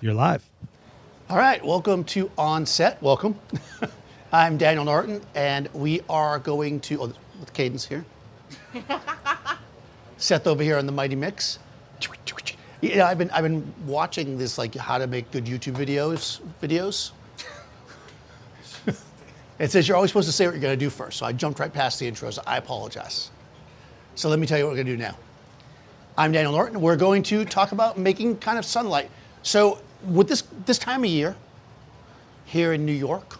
You're live. All right, welcome to OnSet. Welcome. I'm Daniel Norton, and we are going to, with Cadence here. Seth over here on the Mighty Mix. Yeah, I've been watching this, like how to make good YouTube videos. It says you're always supposed to say what you're going to do first, so I jumped right past the intro, so I apologize. So let me tell you what we're going to do now. I'm Daniel Norton. We're going to talk about making kind of sunlight. So with this time of year, here in New York,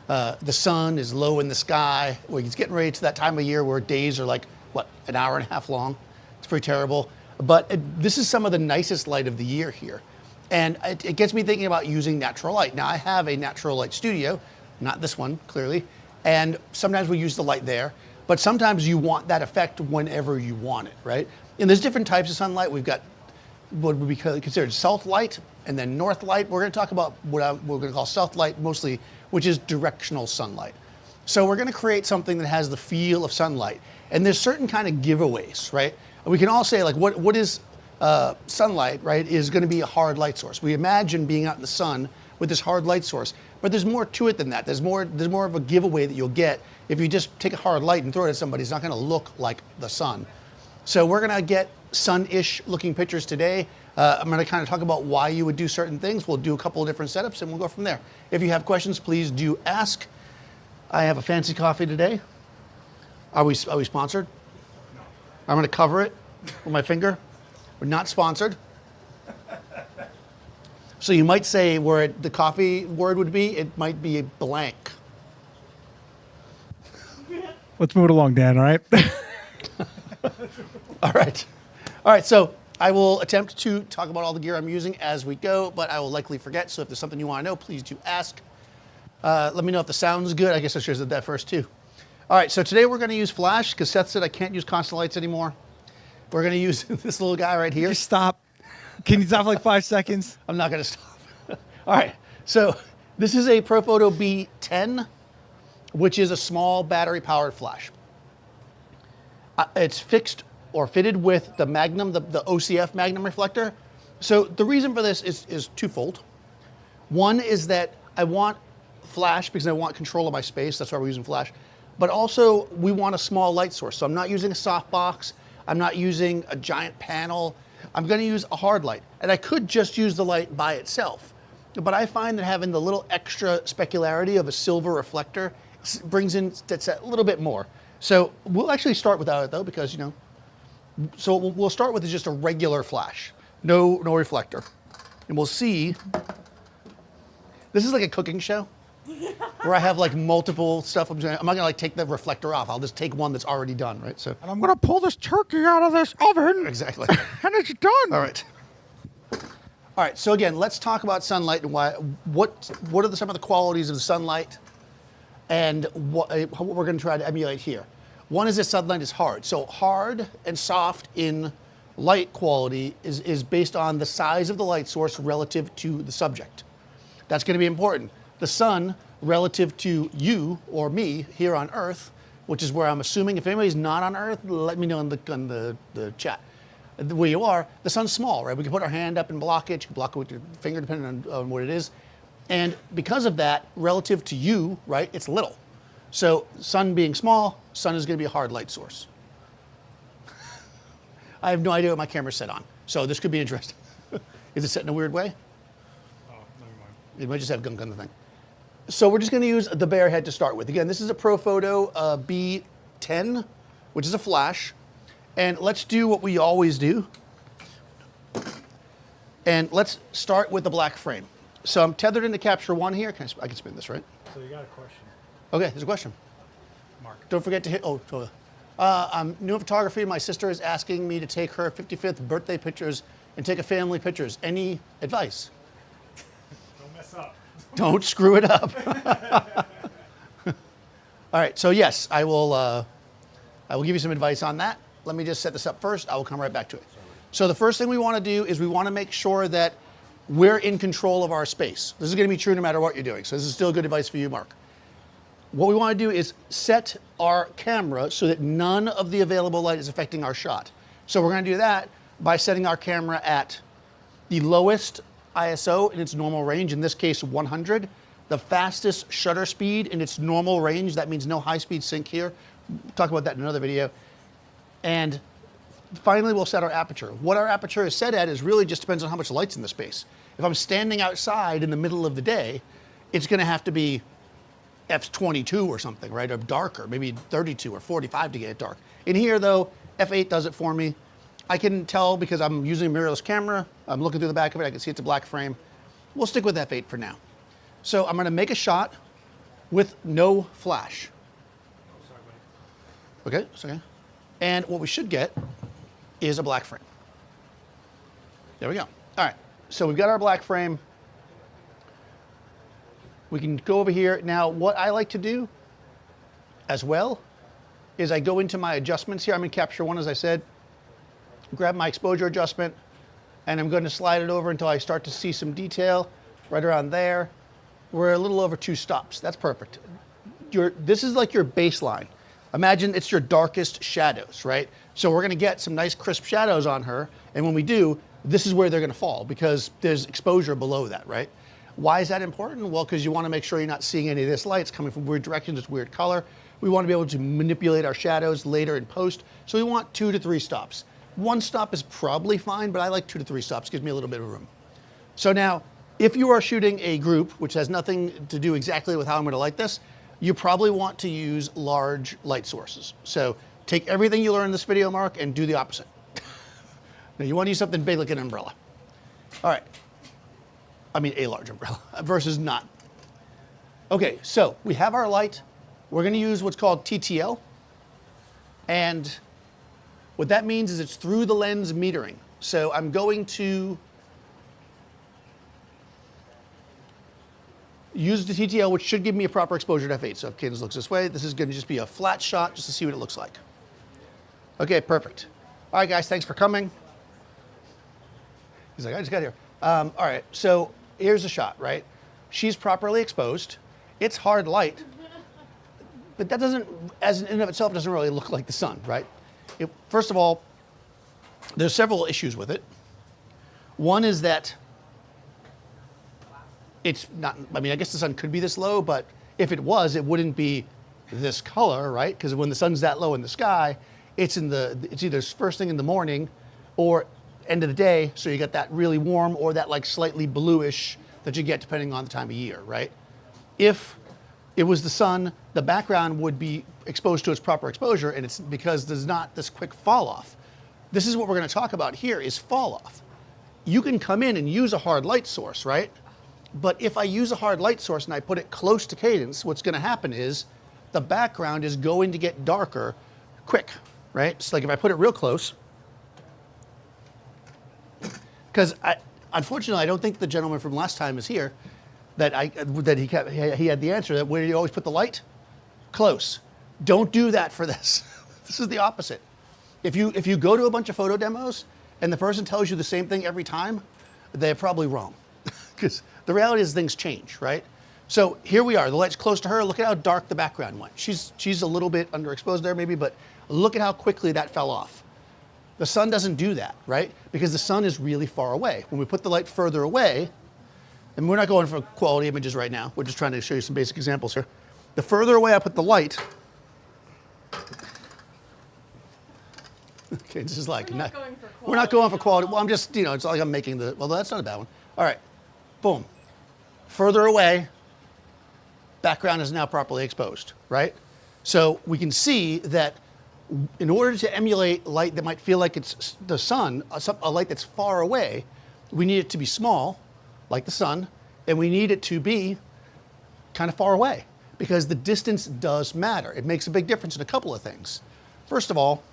the sun is low in the sky. It's getting ready to that time of year where days are like, what, an hour and a half long? It's pretty terrible. But this is some of the nicest light of the year here. And it gets me thinking about using natural light. Now I have a natural light studio, not this one, clearly. And sometimes we use the light there, but sometimes you want that effect whenever you want it, right? And there's different types of sunlight. We've got what would be considered south light and then north light. We're going to talk about what we're going to call south light mostly, which is directional sunlight. So we're going to create something that has the feel of sunlight. And there's certain kind of giveaways, right? We can all say like, what is sunlight, right, is going to be a hard light source. We imagine being out in the sun with this hard light source, but there's more to it than that. There's more of a giveaway that you'll get if you just take a hard light and throw it at somebody. It's not going to look like the sun. So we're going to get sun-ish looking pictures today. I'm going to kind of talk about why you would do certain things. We'll do a couple of different setups and we'll go from there. If you have questions, please do ask. I have a fancy coffee today. Are we sponsored? No. I'm going to cover it with my finger. We're not sponsored. So you might say where the coffee word would be, it might be a blank. Let's move it along, Dan, all right? All right. All right, so I will attempt to talk about all the gear I'm using as we go, but I will likely forget. So if there's something you want to know, please do ask. Let me know if the sound's good. I guess I should have said that first too. All right, so today we're going to use flash because Seth said I can't use constant lights anymore. We're going to use this little guy right here. Just stop. Can you stop for like 5 seconds? I'm not going to stop. All right, so this is a Profoto B10, which is a small battery-powered flash. It's fixed or fitted with the Magnum, the OCF Magnum reflector. So the reason for this is twofold. One is that I want flash because I want control of my space. That's why we're using flash. But also we want a small light source. So I'm not using a softbox. I'm not using a giant panel. I'm going to use a hard light. And I could just use the light by itself. But I find that having the little extra specularity of a silver reflector brings in that's a little bit more. So we'll actually start without it though, because so we'll start with just a regular flash, no reflector. And we'll see, this is like a cooking show where I have like multiple stuff. I'm not gonna like take the reflector off. I'll just take one that's already done, right? So And I'm going to pull this turkey out of this oven. exactly. And it's done. All right. All right, so again, let's talk about sunlight and what are some of the qualities of the sunlight and what we're going to try to emulate here. One is that sunlight is hard. So hard and soft in light quality is based on the size of the light source relative to the subject. That's going to be important. The sun relative to you or me here on Earth, which is where I'm assuming, if anybody's not on Earth, let me know in the chat. Where you are, the sun's small, right? We can put our hand up and block it. You can block it with your finger depending on what it is. And because of that, relative to you, right, it's little. So sun being small, sun is going to be a hard light source. I have no idea what my camera's set on, so this could be interesting. Is it set in a weird way? Oh, never mind. It might just have gunk on the thing. So we're just going to use the bare head to start with. Again, this is a Profoto B10, which is a flash. And let's do what we always do. And let's start with the black frame. So I'm tethered into Capture One here. I can spin this, right? So you got a question. Okay, there's a question. Mark. Don't forget to hit, I'm new in photography. My sister is asking me to take her 55th birthday pictures and take a family pictures. Any advice? Don't mess up. Don't screw it up. All right, so yes, I will give you some advice on that. Let me just set this up first. I will come right back to it. So the first thing we want to do is we want to make sure that we're in control of our space. This is going to be true no matter what you're doing. So this is still good advice for you, Mark. What we want to do is set our camera so that none of the available light is affecting our shot. So we're going to do that by setting our camera at the lowest ISO in its normal range, in this case 100. The fastest shutter speed in its normal range, that means no high-speed sync here. We'll talk about that in another video. And finally, we'll set our aperture. What our aperture is set at is really just depends on how much light's in the space. If I'm standing outside in the middle of the day, it's gonna have to be f22 or something, right? Or darker, maybe 32 or 45 to get it dark. In here though, f8 does it for me. I can tell because I'm using a mirrorless camera. I'm looking through the back of it. I can see it's a black frame. We'll stick with f8 for now. So I'm gonna make a shot with no flash. Okay, it's okay. And what we should get is a black frame. There we go. All right, so we've got our black frame. We can go over here. Now, what I like to do as well is I go into my adjustments here. I'm in Capture One, as I said. Grab my exposure adjustment, and I'm going to slide it over until I start to see some detail right around there. We're a little over 2 stops. That's perfect. This is like your baseline. Imagine it's your darkest shadows, right? So we're going to get some nice crisp shadows on her, and when we do, this is where they're going to fall because there's exposure below that, right? Why is that important? Well, because you want to make sure you're not seeing any of this light. It's coming from weird directions. It's weird color. We want to be able to manipulate our shadows later in post, so we want 2 to 3 stops. 1 stop is probably fine, but I like 2 to 3 stops. Gives me a little bit of room. So now, if you are shooting a group, which has nothing to do exactly with how I'm going to light this, you probably want to use large light sources. So take everything you learned in this video, Mark, and do the opposite. Now you want to use something big like an umbrella. All right. I mean a large umbrella versus not. Okay, so we have our light. We're going to use what's called TTL. And what that means is it's through the lens metering. So I'm going to use the TTL, which should give me a proper exposure to f8. So if Cadence looks this way, this is going to just be a flat shot just to see what it looks like. Okay, perfect. All right, guys, thanks for coming. He's like, I just got here. All right, so here's the shot, right? She's properly exposed. It's hard light, but that doesn't, as in and of itself, doesn't really look like the sun, right? First of all, there's several issues with it. One is that it's not, I mean, I guess the sun could be this low, but if it was, it wouldn't be this color, right? Because when the sun's that low in the sky, it's either first thing in the morning or end of the day, so you get that really warm or that like slightly bluish that you get depending on the time of year, right? If it was the sun, the background would be exposed to its proper exposure, and it's because there's not this quick fall off. This is what we're going to talk about here is fall off. You can come in and use a hard light source, right? But if I use a hard light source and I put it close to Cadence, what's going to happen is the background is going to get darker quick, right? So like if I put it real close, because unfortunately I don't think the gentleman from last time is here, that he had the answer that where do you always put the light? Close. Don't do that for this. This is the opposite. If you go to a bunch of photo demos and the person tells you the same thing every time, they're probably wrong. Because the reality is things change, right? So here we are, the light's close to her. Look at how dark the background went. She's a little bit underexposed there maybe, but look at how quickly that fell off. The sun doesn't do that, right? Because the sun is really far away. When we put the light further away, and we're not going for quality images right now, we're just trying to show you some basic examples here. The further away I put the light, okay, this is like, we're not going for quality. Well, I'm just, it's like I'm making well, that's not a bad one. All right, boom. Further away, background is now properly exposed, right? So we can see that in order to emulate light that might feel like it's the sun, a light that's far away, we need it to be small, like the sun, and we need it to be kind of far away because the distance does matter. It makes a big difference in a couple of things. First of all,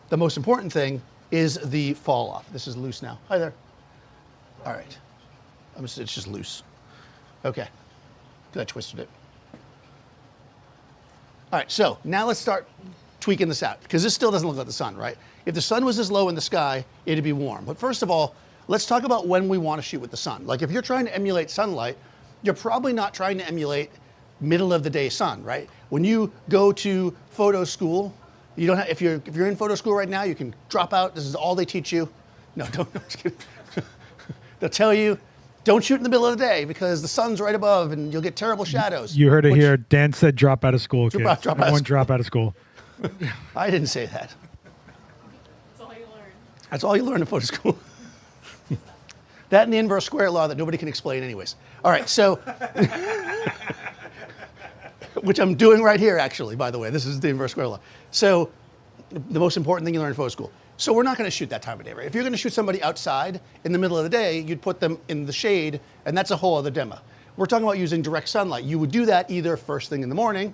the most important thing is the fall off. This is loose now. Hi there. All right. It's just loose. Okay. I twisted it. All right, so now let's start tweaking this out because this still doesn't look like the sun, right? If the sun was this low in the sky, it'd be warm. But first of all, let's talk about when we want to shoot with the sun. Like if you're trying to emulate sunlight, you're probably not trying to emulate middle of the day sun, right? When you go to photo school, you don't have, if you're in photo school right now, you can drop out. This is all they teach you. No, don't. Just kidding. They'll tell you Don't shoot in the middle of the day because the sun's right above and you'll get terrible shadows. You heard it here. Dan said drop out of school, kids. Drop out of Everyone school. drop out of school. I didn't say that. That's all you learn. That's all you learn in photo school. That and the inverse square law that nobody can explain anyways. All right, so, which I'm doing right here actually, by the way. This is the inverse square law. So the most important thing you learn in photo school. So we're not going to shoot that time of day, right? If you're going to shoot somebody outside in the middle of the day, you'd put them in the shade, and that's a whole other demo. We're talking about using direct sunlight. You would do that either first thing in the morning,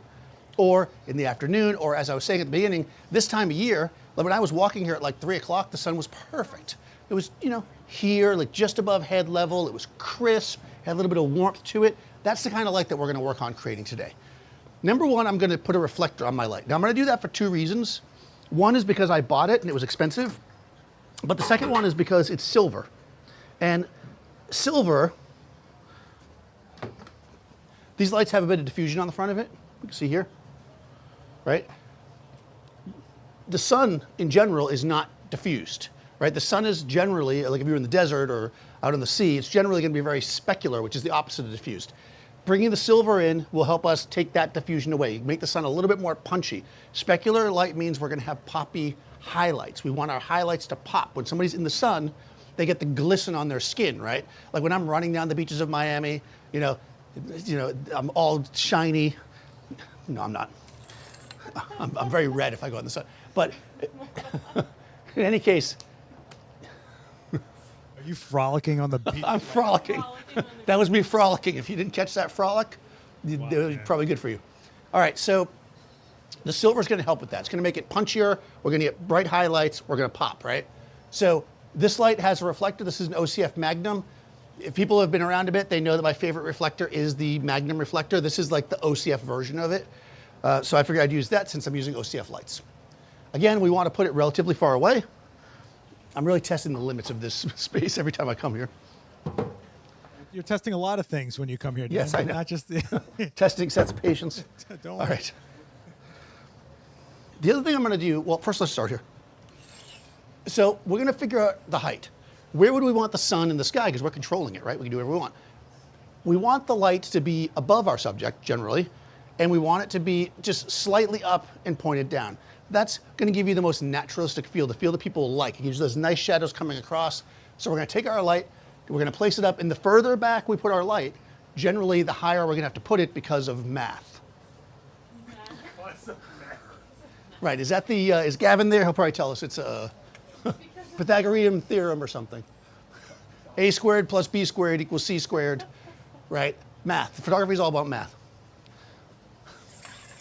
or in the afternoon, or as I was saying at the beginning, this time of year, like when I was walking here at like 3 o'clock, the sun was perfect. It was, you know, here, like just above head level. It was crisp, had a little bit of warmth to it. That's the kind of light that we're going to work on creating today. Number one, I'm going to put a reflector on my light. Now I'm going to do that for 2 reasons. One is because I bought it and it was expensive, but the second one is because it's silver. And silver, these lights have a bit of diffusion on the front of it. You can see here, right? The sun in general is not diffused, right? The sun is generally, like if you're in the desert or out in the sea, it's generally going to be very specular, which is the opposite of diffused. Bringing the silver in will help us take that diffusion away, make the sun a little bit more punchy. Specular light means we're going to have poppy highlights. We want our highlights to pop. When somebody's in the sun, they get the glisten on their skin, right? Like when I'm running down the beaches of Miami, you know, I'm all shiny. No, I'm not. I'm very red if I go in the sun. But in any case, Are you frolicking on the beach? I'm frolicking. That was me frolicking. If you didn't catch that frolic, it was probably good for you. All right, so the silver is going to help with that. It's going to make it punchier. We're going to get bright highlights. We're going to pop, right? So this light has a reflector. This is an OCF Magnum. If people have been around a bit, they know that my favorite reflector is the Magnum reflector. This is like the OCF version of it. So I figured I'd use that since I'm using OCF lights. Again, we want to put it relatively far away. I'm really testing the limits of this space every time I come here. You're testing a lot of things when you come here. Dan, Yes, I know. Not just Testing sets of patience. Don't All worry. right. The other thing I'm going to do, well, first let's start here. So we're going to figure out the height. Where would we want the sun in the sky? Because we're controlling it, right? We can do whatever we want. We want the light to be above our subject, generally, and we want it to be just slightly up and pointed down. That's going to give you the most naturalistic feel, the feel that people like. It gives you those nice shadows coming across. So we're going to take our light, we're going to place it up, and the further back we put our light, generally the higher we're going to have to put it because of math. Right, is that the, is Gavin there? He'll probably tell us it's a Pythagorean theorem or something. A squared plus B squared equals C squared, right? Math, photography is all about math.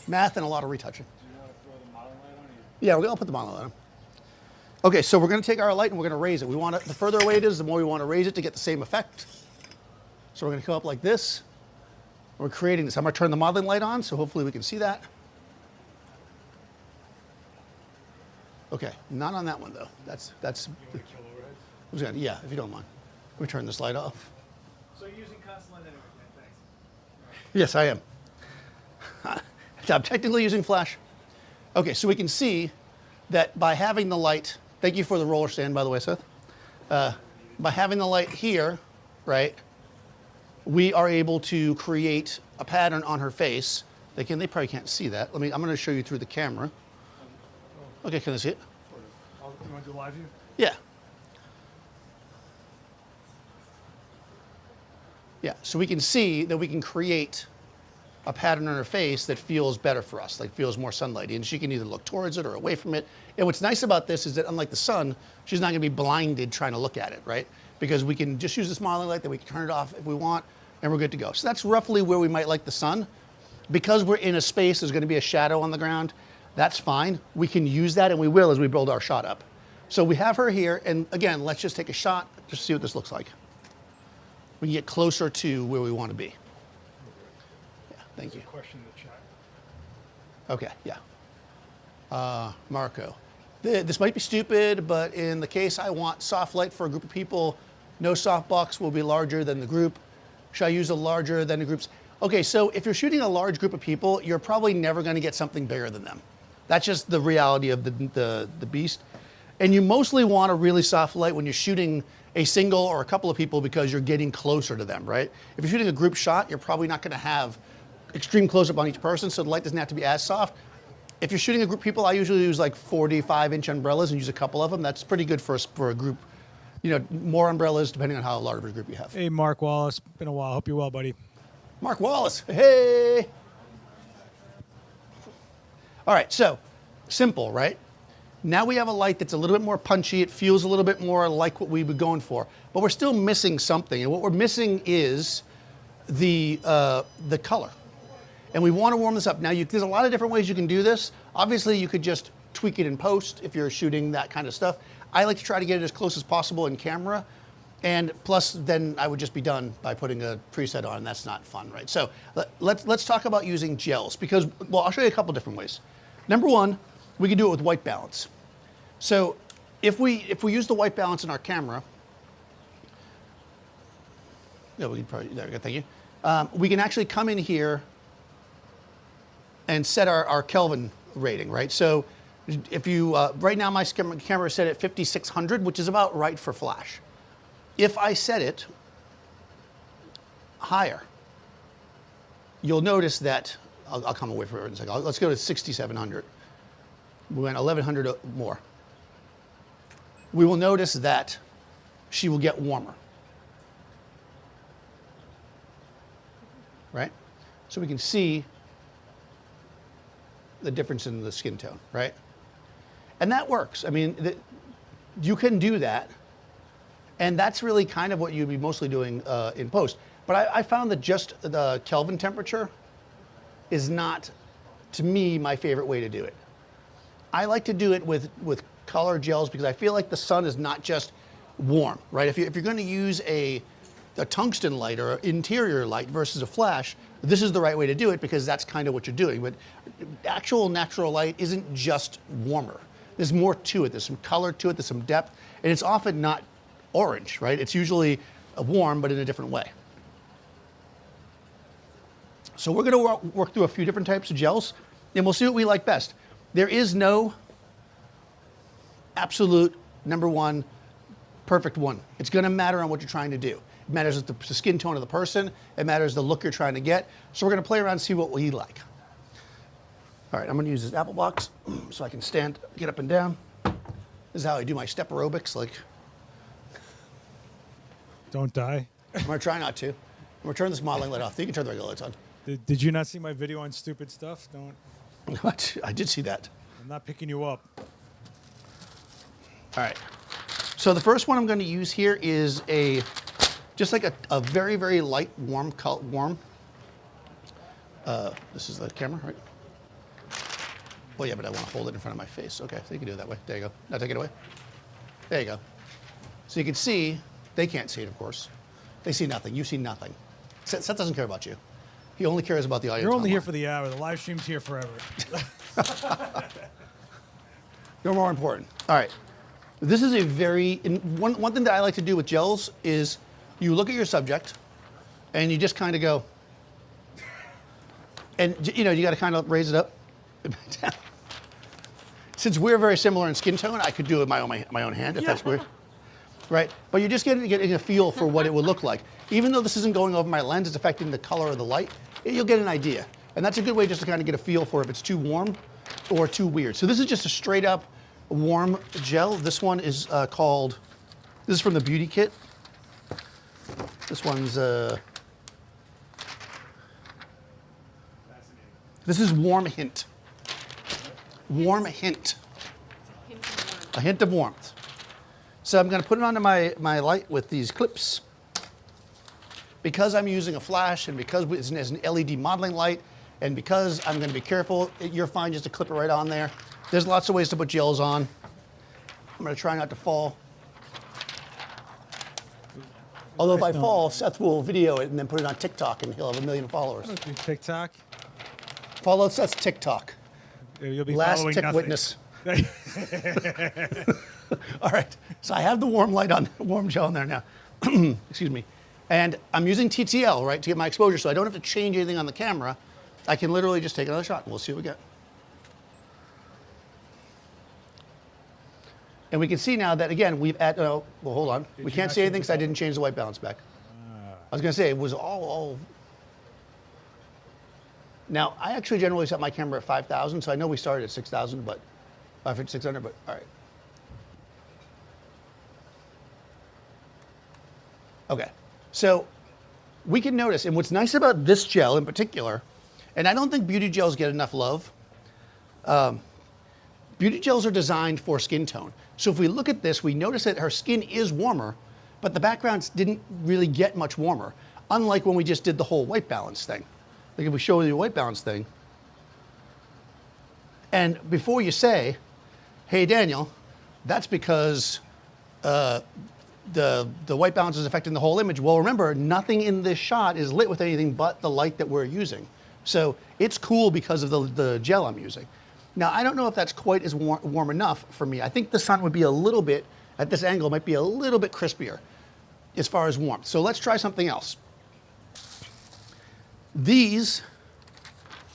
Math and a lot of retouching. Yeah, we're going to put the modeling light on. Okay, so we're going to take our light and we're going to raise it. We want it, the further away it is, the more we want to raise it to get the same effect. So we're going to come up like this. We're creating this. I'm going to turn the modeling light on, so hopefully we can see that. Okay, not on that one though. That's. Yeah, if you don't mind. Let me turn this light off. So you're using constant light anyway, man. Thanks. Yes, I am. I'm technically using flash. Okay, so we can see that by having the light, thank you for the roller stand, by the way, Seth. By having the light here, right, we are able to create a pattern on her face. They probably can't see that. I'm going to show you through the camera. Okay, can they see it? You want to do live view? Yeah. Yeah, so we can see that we can create a pattern on her face that feels better for us, like feels more sunlighty, and she can either look towards it or away from it. And what's nice about this is that unlike the sun, she's not going to be blinded trying to look at it, right? Because we can just use this modeling light, then we can turn it off if we want, and we're good to go. So that's roughly where we might like the sun. Because we're in a space, there's going to be a shadow on the ground. That's fine. We can use that, and we will as we build our shot up. So we have her here, and again, let's just take a shot, just see what this looks like. We can get closer to where we want to be. Yeah, thank you. Question in the chat. Okay, yeah. Marco. This might be stupid, but in the case I want soft light for a group of people, no softbox will be larger than the group. Should I use a larger than the groups? Okay, so if you're shooting a large group of people, you're probably never going to get something bigger than them. That's just the reality of the beast. And you mostly want a really soft light when you're shooting a single or a couple of people because you're getting closer to them, right? If you're shooting a group shot, you're probably not going to have extreme close-up on each person, so the light doesn't have to be as soft. If you're shooting a group of people, I usually use like 45-inch umbrellas and use a couple of them. That's pretty good for a group. You know, more umbrellas depending on how large of a group you have. Hey, Mark Wallace. Been a while. Hope you're well, buddy. Mark Wallace, hey! All right, so simple, right? Now we have a light that's a little bit more punchy. It feels a little bit more like what we were going for, but we're still missing something. And what we're missing is the color. And we want to warm this up. Now, there's a lot of different ways you can do this. Obviously, you could just tweak it in post if you're shooting that kind of stuff. I like to try to get it as close as possible in camera. And plus, then I would just be done by putting a preset on, and that's not fun, right? So let's talk about using gels because, well, I'll show you a couple different ways. Number one, we can do it with white balance. So if we use the white balance in our camera, yeah, we can probably, there we go, thank you. We can actually come in here and set our Kelvin rating, right? So if you, right now my camera is set at 5600, which is about right for flash. If I set it higher, you'll notice that, I'll come away from it in a second. Let's go to 6700. We went 1100 more. We will notice that she will get warmer. Right? So we can see the difference in the skin tone, right? And that works. I mean, you can do that. And that's really kind of what you'd be mostly doing in post. But I found that just the Kelvin temperature is not, to me, my favorite way to do it. I like to do it with color gels because I feel like the sun is not just warm, right? If you're going to use a tungsten light or an interior light versus a flash, this is the right way to do it because that's kind of what you're doing. But actual natural light isn't just warmer. There's more to it. There's some color to it. There's some depth. And it's often not orange, right? It's usually warm, but in a different way. So we're going to work through a few different types of gels, and we'll see what we like best. There is no absolute number one perfect one. It's going to matter on what you're trying to do. It matters the skin tone of the person. It matters the look you're trying to get. So we're going to play around and see what we like. All right, I'm going to use this Apple box so I can get up and down. This is how I do my step aerobics. Like, Don't die. I'm going to try not to. I'm going to turn this modeling light off. You can turn the regular lights on. Did you not see my video on stupid stuff? What? I did see that. I'm not picking you up. All right. So the first one I'm going to use here is just like a very, very light warm. This is the camera, right? Well, yeah, but I want to hold it in front of my face. Okay, so you can do it that way. There you go. Now take it away. There you go. So you can see, they can't see it, of course. They see nothing. You see nothing. Seth doesn't care about you. He only cares about the audience. You're only online. here for the hour. The live stream's here forever. You're more important. All right. This is one thing that I like to do with gels is you look at your subject and you just kind of go, and you got to kind of raise it up. Since we're very similar in skin tone, I could do it with my own hand if that's weird. Right? But you're just getting a feel for what it would look like. Even though this isn't going over my lens, it's affecting the color of the light, you'll get an idea. And that's a good way just to kind of get a feel for if it's too warm or too weird. So this is just a straight up warm gel. This one is this is from the Beauty Kit. This one's, this is Warm Hint. Warm Hint. A hint of warmth. So I'm going to put it onto my light with these clips. Because I'm using a flash and because it's an LED modeling light and because I'm going to be careful, you're fine just to clip it right on there. There's lots of ways to put gels on. I'm going to try not to fall. Although if I fall, Seth will video it and then put it on TikTok and he'll have 1 million followers. I don't do TikTok. Follow Seth's TikTok. You'll be Last following tick nothing. witness. All right, so I have the warm light on, warm gel in there now. Excuse me. And I'm using TTL, right, to get my exposure, so I don't have to change anything on the camera. I can literally just take another shot and we'll see what we get. And we can see now that, again, we've added, well, hold on. We you can't not see change anything the because I color? didn't change the white balance back. I was going to say, it was all. Now, I actually generally set my camera at 5,000, so I know we started at 6,000, but 600, but all right. Okay, so we can notice, and what's nice about this gel in particular, and I don't think beauty gels get enough love. Beauty gels are designed for skin tone. So if we look at this, we notice that her skin is warmer, but the backgrounds didn't really get much warmer, unlike when we just did the whole white balance thing. Like if we show you the white balance thing, and before you say, hey, Daniel, that's because the white balance is affecting the whole image. Well, remember, nothing in this shot is lit with anything but the light that we're using. So it's cool because of the gel I'm using. Now, I don't know if that's quite as warm enough for me. I think the sun would be a little bit, at this angle, might be a little bit crispier as far as warmth. So let's try something else. These,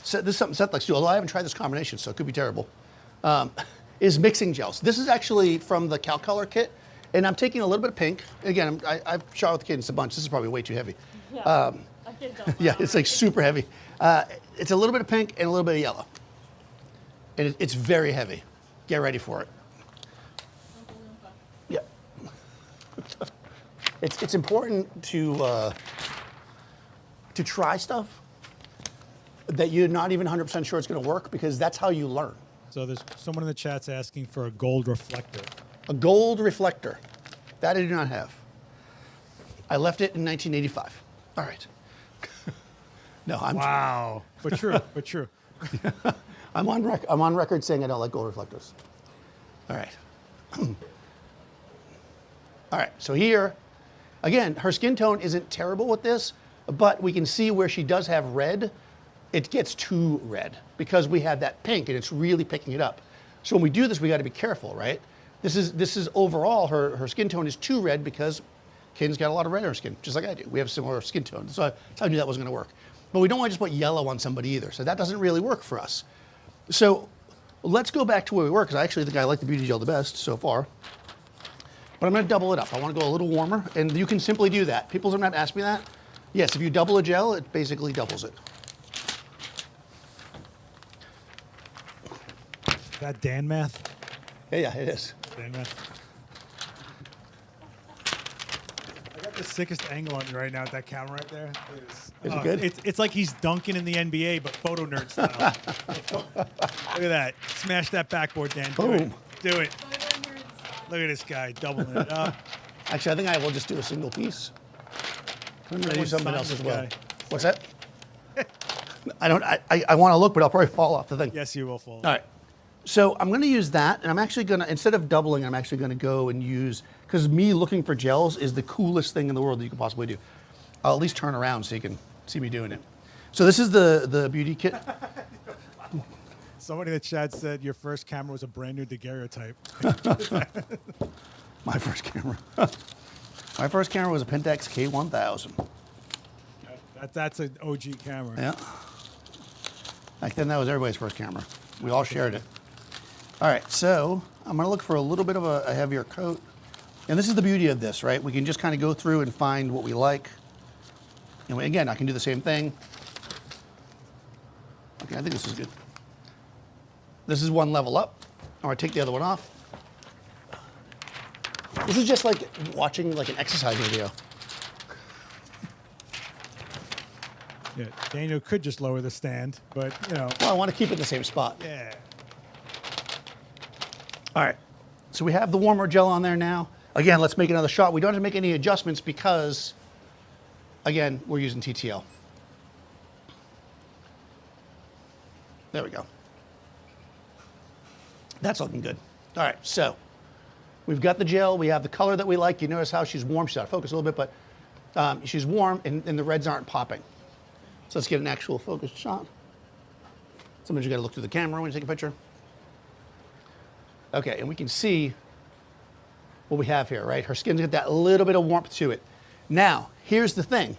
this is something Seth likes to do, although I haven't tried this combination, so it could be terrible, is mixing gels. This is actually from the CalColor kit, and I'm taking a little bit of pink. Again, I've shot with the kids a bunch. This is probably way too heavy. Yeah. I can tell. Yeah, it's like super heavy. It's a little bit of pink and a little bit of yellow. And it's very heavy. Get ready for it. Yeah. It's important to try stuff that you're not even 100% sure it's going to work, because that's how you learn. So there's someone in the chat's asking for a gold reflector. A gold reflector. That I do not have. I left it in 1985. All right. No, I'm. Wow. But true, but true. I'm on record saying I don't like gold reflectors. All right. All right, so here, again, her skin tone isn't terrible with this, but we can see where she does have red, it gets too red because we have that pink and it's really picking it up. So when we do this, we got to be careful, right? This is overall, her skin tone is too red because Kaden's got a lot of red in her skin, just like I do. We have similar skin tone, so I knew that wasn't going to work. But we don't want to just put yellow on somebody either, so that doesn't really work for us. So let's go back to where we were, because I actually think I like the beauty gel the best so far. But I'm going to double it up. I want to go a little warmer, and you can simply do that. People sometimes ask me that. Yes, if you double a gel, it basically doubles it. Is that Dan math? Yeah, it is. Dan math. I got the sickest angle on you right now with that camera right there. Is it good? It's like he's dunking in the NBA, but photo nerd style. Look at that. Smash that backboard, Dan. Boom. Do it. Look at this guy doubling it up. Actually, I think I will just do a single piece. I'm going to do something sign else this as well. guy. What's that? I want to look, but I'll probably fall off the thing. Yes, you will fall. All right. So I'm going to use that, and I'm actually going to, instead of doubling, I'm actually going to go and use, because me looking for gels is the coolest thing in the world that you can possibly do. I'll at least turn around so you can see me doing it. So this is the beauty kit. Somebody in the chat said your first camera was a brand new daguerreotype. My first camera. My first camera was a Pentax K1000. That's an OG camera. Yeah. Back then, that was everybody's first camera. We all shared it. All right, so I'm going to look for a little bit of a heavier coat. And this is the beauty of this, right? We can just kind of go through and find what we like. And again, I can do the same thing. Okay, I think this is good. This is one level up. I'm going to take the other one off. This is just like watching like an exercise video. Yeah, Daniel could just lower the stand, but you know. Well, I want to keep it in the same spot. Yeah. All right, so we have the warmer gel on there now. Again, let's make another shot. We don't have to make any adjustments because, again, we're using TTL. There we go. That's looking good. All right, so we've got the gel. We have the color that we like. You notice how she's warm. She's out of focus a little bit, but she's warm and the reds aren't popping. So let's get an actual focused shot. Sometimes you got to look through the camera when you take a picture. Okay, and we can see what we have here, right? Her skin's got that little bit of warmth to it. Now, here's the thing.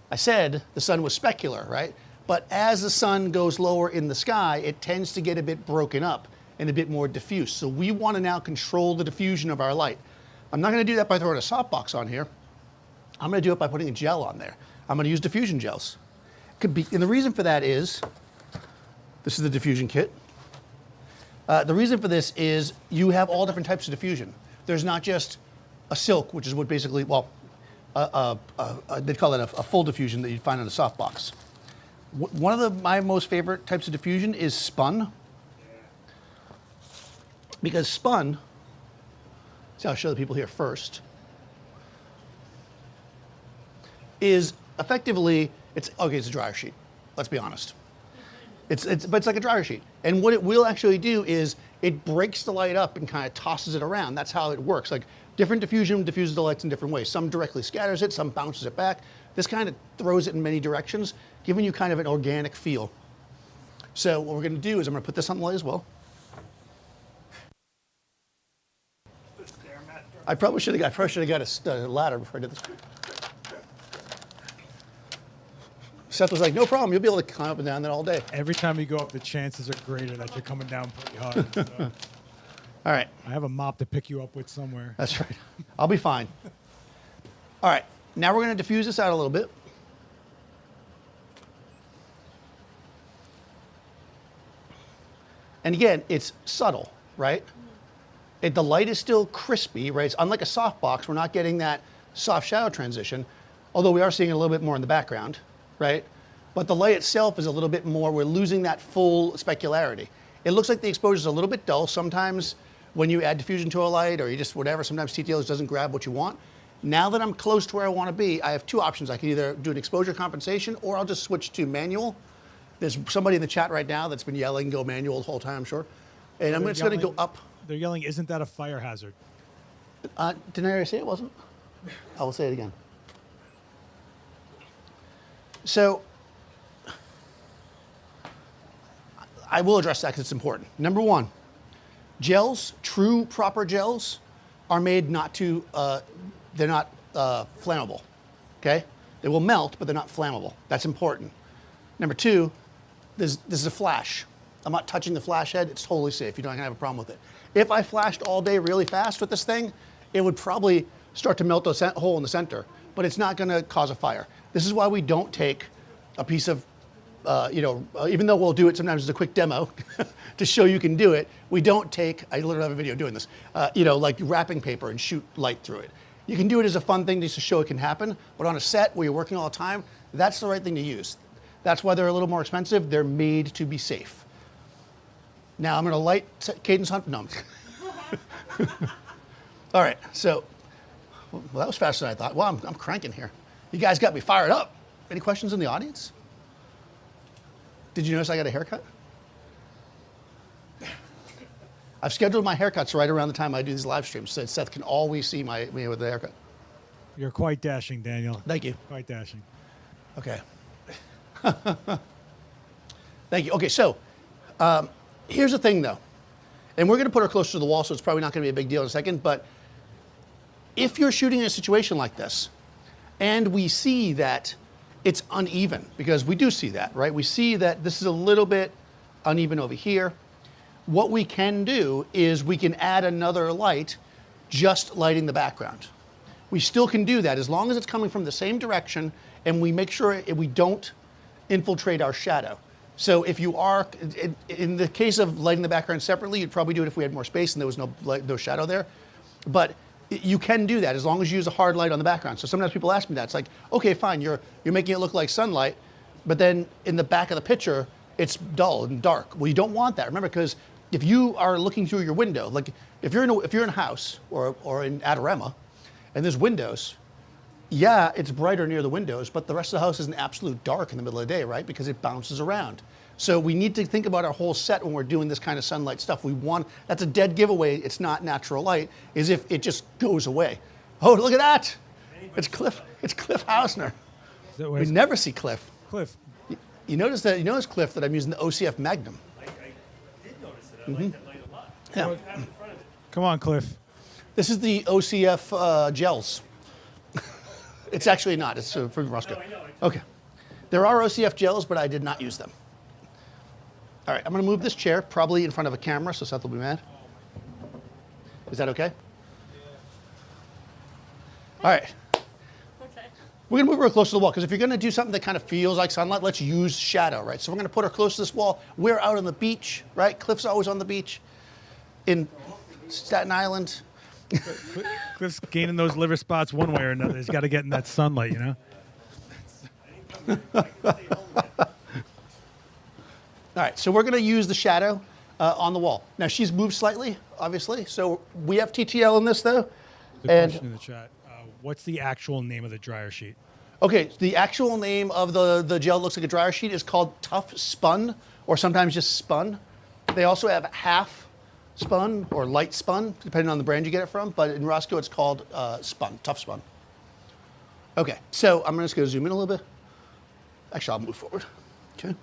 I said the sun was specular, right? But as the sun goes lower in the sky, it tends to get a bit broken up. and a bit more diffuse. So we want to now control the diffusion of our light. I'm not going to do that by throwing a softbox on here. I'm going to do it by putting a gel on there. I'm going to use diffusion gels. And the reason for that is, this is the diffusion kit. The reason for this is you have all different types of diffusion. There's not just a silk, which is what basically, well, they'd call it a full diffusion that you'd find in a softbox. One of my most favorite types of diffusion is spun. Because spun, see, I'll show the people here first, is effectively, it's a dryer sheet. Let's be honest. But it's like a dryer sheet. And what it will actually do is it breaks the light up and kind of tosses it around. That's how it works. Like different diffusion diffuses the lights in different ways. Some directly scatters it, some bounces it back. This kind of throws it in many directions, giving you kind of an organic feel. So what we're going to do is I'm going to put this on the light as well. I probably should have got a ladder before I did this. Seth was like, no problem, you'll be able to climb up and down that all day. Every time you go up, the chances are greater that you're coming down pretty hard. So. All right. I have a mop to pick you up with somewhere. That's right. I'll be fine. All right. Now we're going to diffuse this out a little bit. And again, it's subtle, right? The light is still crispy, right? It's unlike a softbox. We're not getting that soft shadow transition, although we are seeing it a little bit more in the background, right? But the light itself is a little bit more, we're losing that full specularity. It looks like the exposure is a little bit dull. Sometimes when you add diffusion to a light or you just whatever, sometimes TTL just doesn't grab what you want. Now that I'm close to where I want to be, I have two options. I can either do an exposure compensation or I'll just switch to manual. There's somebody in the chat right now that's been yelling, go manual the whole time, I'm sure. And I'm just going to go up. They're yelling, isn't that a fire hazard? Didn't I already say it wasn't? I will say it again. So I will address that because it's important. Number one, gels, true proper gels, are made not to, they're not flammable, okay? They will melt, but they're not flammable. That's important. Number two, this is a flash. I'm not touching the flash head. It's totally safe. You're not gonna have a problem with it. If I flashed all day really fast with this thing, it would probably start to melt a hole in the center, but it's not gonna cause a fire. This is why we don't take a piece of, even though we'll do it sometimes as a quick demo to show you can do it, we don't take, I literally have a video doing this, like wrapping paper and shoot light through it. You can do it as a fun thing just to show it can happen, but on a set where you're working all the time, that's the right thing to use. That's why they're a little more expensive. They're made to be safe. Now I'm gonna light cadence hunt, no. All right, so, well, that was faster than I thought. Well, I'm cranking here. You guys got me fired up. Any questions in the audience? Did you notice I got a haircut? I've scheduled my haircuts right around the time I do these live streams, so Seth can always see me with the haircut. You're quite dashing, Daniel. Thank you. Quite dashing. Okay. Thank you. Okay, so here's the thing, though. And we're going to put her closer to the wall, so it's probably not going to be a big deal in a second, but if you're shooting in a situation like this, and we see that it's uneven, because we do see that, right? We see that this is a little bit uneven over here. What we can do is we can add another light just lighting the background. We still can do that as long as it's coming from the same direction and we make sure we don't infiltrate our shadow. So if you are, in the case of lighting the background separately, you'd probably do it if we had more space and there was no shadow there. But you can do that as long as you use a hard light on the background. So sometimes people ask me that. It's like, okay, fine, you're making it look like sunlight, but then in the back of the picture, it's dull and dark. Well, you don't want that. Remember, because if you are looking through your window, like if you're in a house or in Adorama, and there's windows, yeah, it's brighter near the windows, but the rest of the house is an absolute dark in the middle of the day, right? Because it bounces around. So we need to think about our whole set when we're doing this kind of sunlight stuff. That's a dead giveaway, it's not natural light, is if it just goes away. Oh, look at that! It's Cliff Hausner. We never see Cliff. Cliff. You notice, Cliff, that I'm using the OCF Magnum. I did notice it. I like that light a lot. Yeah. What do you have in front of it? Come on, Cliff. This is the OCF gels. It's actually not, it's from Rosco. No, I know. Okay. There are OCF gels, but I did not use them. All right, I'm gonna move this chair probably in front of a camera, so Seth will be mad. Is that okay? All right. Okay. We're gonna move her close to the wall, because if you're gonna do something that kind of feels like sunlight, let's use shadow, right? So we're gonna put her close to this wall. We're out on the beach, right? Cliff's always on the beach in Staten Island. Cliff's gaining those liver spots one way or another. He's got to get in that sunlight, you know? All right, so we're gonna use the shadow on the wall. Now she's moved slightly, obviously, so we have TTL in this though. The And question in the chat. What's the actual name of the dryer sheet? okay, the actual name of the gel that looks like a dryer sheet is called Tough Spun, or sometimes just Spun. They also have Half Spun or Light Spun, depending on the brand you get it from, but in Rosco it's called Spun, Tough Spun. Okay, so I'm just gonna zoom in a little bit. Actually, I'll move forward, okay?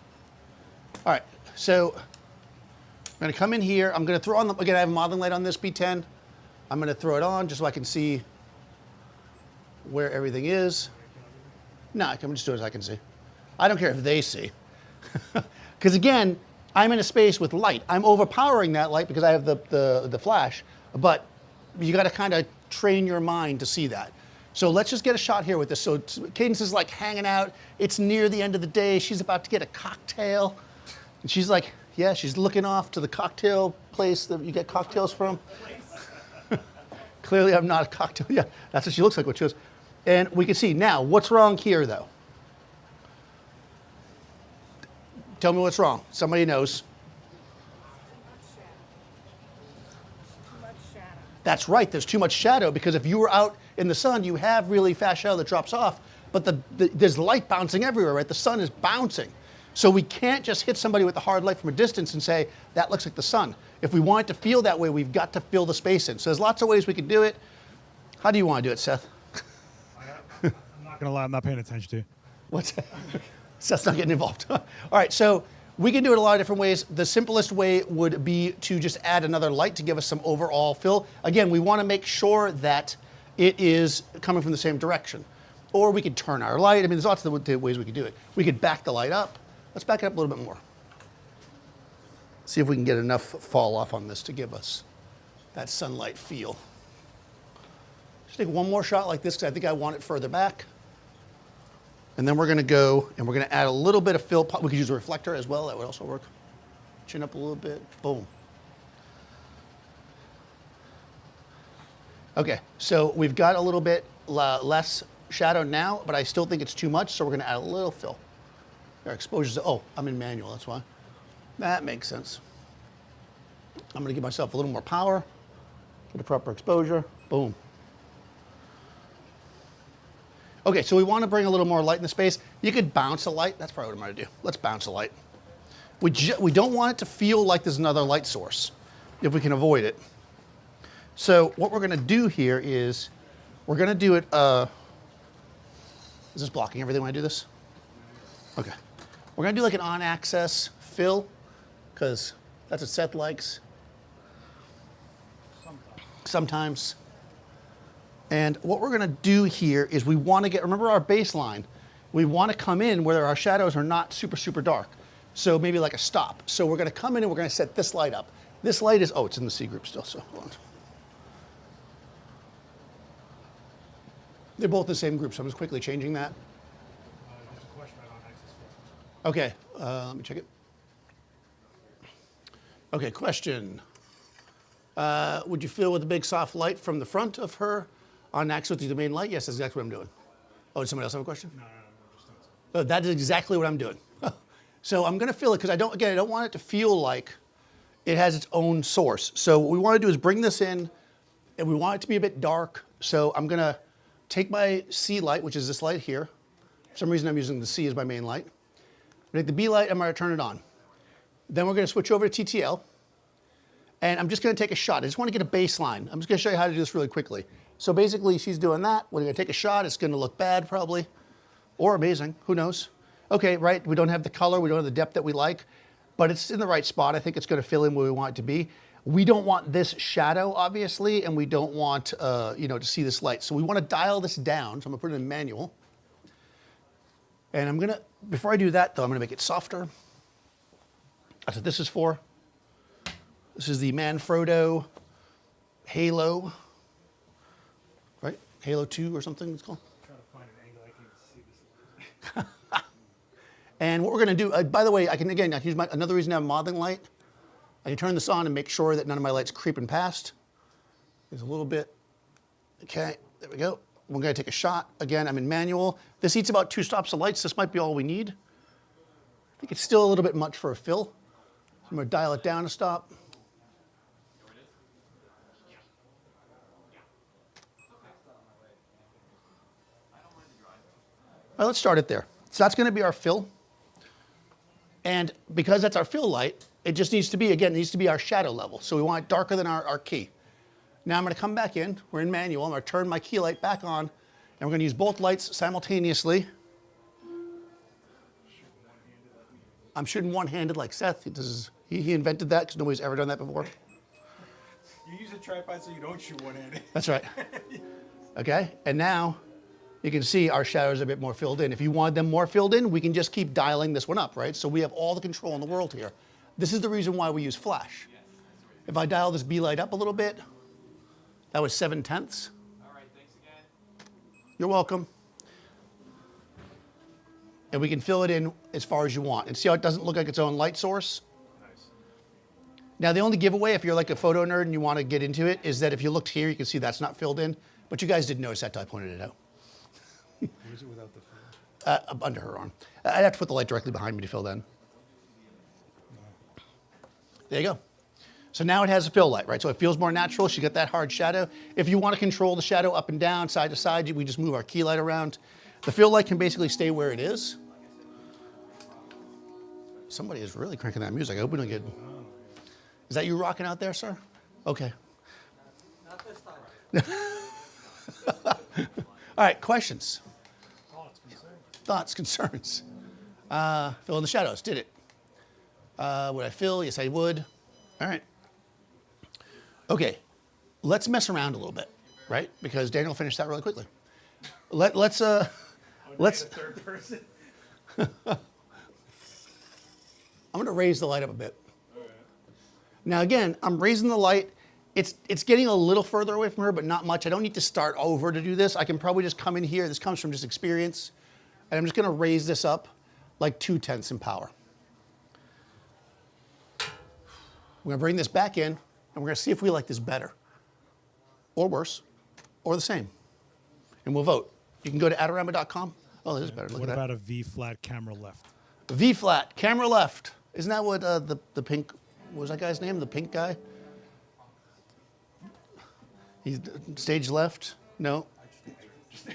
All right, so I'm gonna come in here. I'm gonna throw on, again, I have a modeling light on this B10. I'm gonna throw it on just so I can see where everything is. No, I'm just doing as I can see. I don't care if they see. Because again, I'm in a space with light. I'm overpowering that light because I have the flash, but you gotta kind of train your mind to see that. So let's just get a shot here with this. So Cadence is like hanging out. It's near the end of the day. She's about to get a cocktail. And she's like, yeah, she's looking off to the cocktail place that you get cocktails from. Clearly I'm not a cocktail. Yeah, that's what she looks like when she goes. And we can see now, what's wrong here though? Tell me what's wrong. Somebody knows. Too much shadow. That's right, there's too much shadow, because if you were out in the sun, you have really fast shadow that drops off, but there's light bouncing everywhere, right? The sun is bouncing. So we can't just hit somebody with a hard light from a distance and say, that looks like the sun. If we want it to feel that way, we've got to fill the space in. So there's lots of ways we can do it. How do you want to do it, Seth? I'm not going to lie, I'm not paying attention to you. What's that? Seth's not getting involved. All right, so we can do it a lot of different ways. The simplest way would be to just add another light to give us some overall fill. Again, we want to make sure that it is coming from the same direction. Or we could turn our light. I mean, there's lots of ways we could do it. We could back the light up. Let's back it up a little bit more. See if we can get enough fall off on this to give us that sunlight feel. Just take one more shot like this, because I think I want it further back. And then we're gonna go and we're gonna add a little bit of fill. We could use a reflector as well, that would also work. Chin up a little bit, boom. Okay, so we've got a little bit less shadow now, but I still think it's too much, so we're gonna add a little fill. Our exposure's, oh, I'm in manual, that's why. That makes sense. I'm gonna give myself a little more power, get a proper exposure, boom. Okay, so we want to bring a little more light in the space. You could bounce a light. That's probably what I'm going to do. Let's bounce a light. We don't want it to feel like there's another light source, if we can avoid it. So what we're going to do here is we're going to do it. Is this blocking everything when I do this? Okay. We're going to do like an on-access fill, because that's what Seth likes. Sometimes. And what we're gonna do here is we wanna remember our baseline, we wanna come in where our shadows are not super, super dark. So maybe like a stop. So we're gonna come in and we're gonna set this light up. This light is, oh, it's in the C group still, so hold on. They're both the same group, so I'm just quickly changing that. There's a question about on-access fill. Okay, let me check it. Okay, question. Would you fill with a big soft light from the front of her on access to the main light? Yes, that's exactly what I'm doing. Oh, does somebody else have a question? No, just Oh, that is exactly what I'm doing. So I'm gonna fill it, because I don't want it to feel like it has its own source. So what we wanna do is bring this in, and we want it to be a bit dark. So I'm gonna take my C light, which is this light here. For some reason I'm using the C as my main light. Take the B light, I'm gonna turn it on. Then we're gonna switch over to TTL. And I'm just gonna take a shot. I just wanna get a baseline. I'm just gonna show you how to do this really quickly. So basically she's doing that. We're gonna take a shot. It's gonna look bad probably, or amazing, who knows? Okay, right, we don't have the color, we don't have the depth that we like, but it's in the right spot. I think it's gonna fill in where we want it to be. We don't want this shadow, obviously, and we don't want to see this light. So we wanna dial this down. So I'm gonna put it in manual. And before I do that though, I'm gonna make it softer. That's what this is for. This is the Manfrotto Halo, right? Halo 2 or something it's called. Try to find an angle I can see this. And what we're going to do, by the way, I can use another reason to have modeling light. I can turn this on and make sure that none of my light's creeping past. There's a little bit. Okay, there we go. We're going to take a shot. Again, I'm in manual. This eats about 2 stops of lights. This might be all we need. I think it's still a little bit much for a fill. I'm going to dial it down a stop. All right, let's start it there. So that's going to be our fill. And because that's our fill light, it just needs to be, again, it needs to be our shadow level. So we want it darker than our key. Now I'm going to come back in. We're in manual. I'm going to turn my key light back on. And we're going to use both lights simultaneously. I'm shooting one-handed like Seth. He invented that because nobody's ever done that before. You use a tripod so you don't shoot one-handed. That's right. Okay, and now you can see our shadows are a bit more filled in. If you want them more filled in, we can just keep dialing this one up, right? So we have all the control in the world here. This is the reason why we use flash. If I dial this B light up a little bit, that was 7/10. All right, thanks again. You're welcome. And we can fill it in as far as you want. And see how it doesn't look like its own light source? Nice. Now, the only giveaway, if you're like a photo nerd and you want to get into it, is that if you looked here, you can see that's not filled in. But you guys didn't notice that until I pointed it out. Where's it without the phone? Under her arm. I'd have to put the light directly behind me to fill that in. There you go. So now it has a fill light, right? So it feels more natural. She got that hard shadow. If you want to control the shadow up and down, side to side, we just move our key light around. The fill light can basically stay where it is. Somebody is really cranking that music. I hope we don't get... Is that you rocking out there, sir? Okay. Not this time. All right, questions? Thoughts, concerns? Thoughts, concerns? Fill in the shadows. Did it. Would I fill? Yes, I would. All right. Okay, let's mess around a little bit, right? Because Daniel finished that really quickly. Let's The third person. I'm going to raise the light up a bit. Now again, I'm raising the light. It's getting a little further away from her, but not much. I don't need to start over to do this. I can probably just come in here. This comes from just experience. And I'm just going to raise this up like 2/10 in power. We're going to bring this back in, and we're going to see if we like this better, or worse, or the same. And we'll vote. You can go to Adorama.com. Oh, this is better. Look What at that. about a V-flat camera left? V-flat, camera left. Isn't that what the pink, what was that guy's name? The pink guy? He's stage left? No.